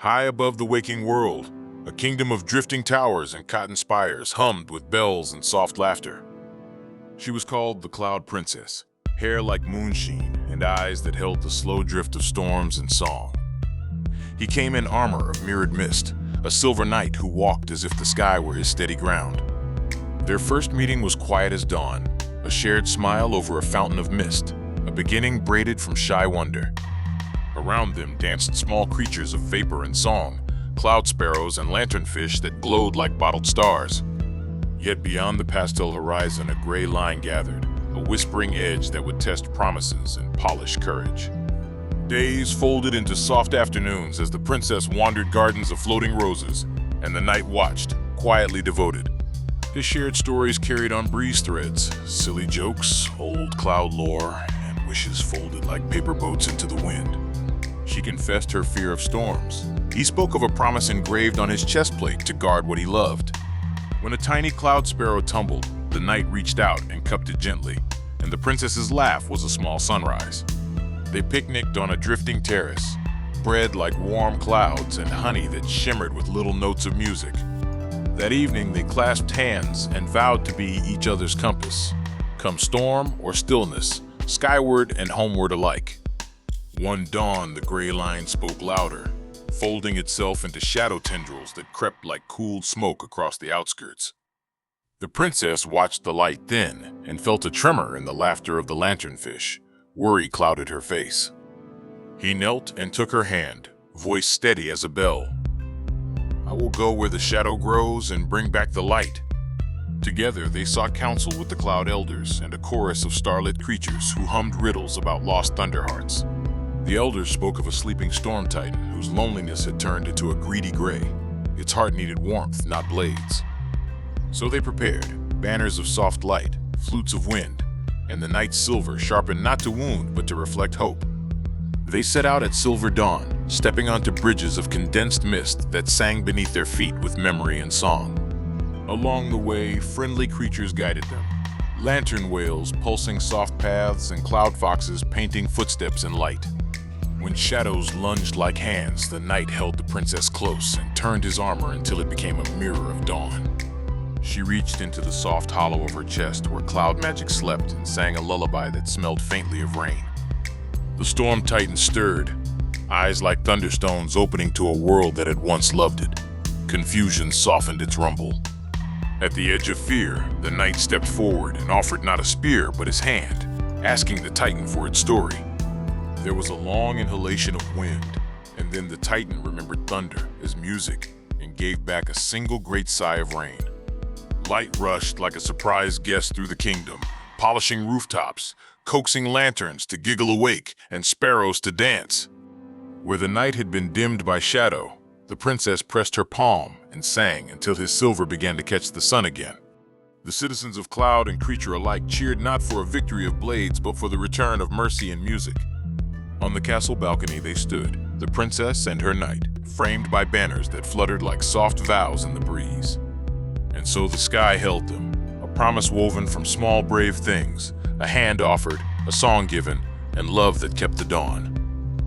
High above the waking world, a kingdom of drifting towers and cotton spires hummed with bells and soft laughter. She was called the Cloud Princess, hair like moonsheen and eyes that held the slow drift of storms and song. He came in armor of mirrored mist, a silver knight who walked as if the sky were his steady ground. Their first meeting was quiet as dawn, a shared smile over a fountain of mist, a beginning braided from shy wonder. Around them danced small creatures of vapor and song, cloud sparrows and lanternfish that glowed like bottled stars. Yet beyond the pastel horizon a gray line gathered, a whispering edge that would test promises and polish courage. Days folded into soft afternoons as the princess wandered gardens of floating roses, and the knight watched, quietly devoted. His shared stories carried on breeze threads, silly jokes, old cloud lore, and wishes folded like paper boats into the wind. She confessed her fear of storms. He spoke of a promise engraved on his chest plate to guard what he loved. When a tiny cloud sparrow tumbled, the knight reached out and cupped it gently, and the princess's laugh was a small sunrise. They picnicked on a drifting terrace, bread like warm clouds and honey that shimmered with little notes of music. That evening they clasped hands and vowed to be each other's compass, come storm or stillness, skyward and homeward alike. One dawn the gray line spoke louder, folding itself into shadow tendrils that crept like cooled smoke across the outskirts. The princess watched the light thin and felt a tremor in the laughter of the lanternfish. Worry clouded her face. He knelt and took her hand, voice steady as a bell. "I will go where the shadow grows and bring back the light." Together they sought counsel with the cloud elders and a chorus of starlit creatures who hummed riddles about lost thunderhearts. The elders spoke of a sleeping storm titan whose loneliness had turned into a greedy gray. Its heart needed warmth, not blades. So they prepared, banners of soft light, flutes of wind, and the night's silver sharpened not to wound but to reflect hope. They set out at silver dawn, stepping onto bridges of condensed mist that sang beneath their feet with memory and song. Along the way, friendly creatures guided them. Lantern whales pulsing soft paths and cloud foxes painting footsteps in light. When shadows lunged like hands, the knight held the princess close and turned his armor until it became a mirror of dawn. She reached into the soft hollow of her chest where cloud magic slept and sang a lullaby that smelled faintly of rain. The storm titan stirred, eyes like thunderstones opening to a world that had once loved it. Confusion softened its rumble. At the edge of fear, the knight stepped forward and offered not a spear but his hand, asking the titan for its story. There was a long inhalation of wind, and then the titan remembered thunder as music and gave back a single great sigh of rain. Light rushed like a surprise guest through the kingdom, polishing rooftops, coaxing lanterns to giggle awake and sparrows to dance. Where the night had been dimmed by shadow, the princess pressed her palm and sang until his silver began to catch the sun again. The citizens of cloud and creature alike cheered not for a victory of blades but for the return of mercy and music. On the castle balcony they stood, the princess and her knight, framed by banners that fluttered like soft vows in the breeze. And so the sky held them, a promise woven from small brave things, a hand offered, a song given, and love that kept the dawn.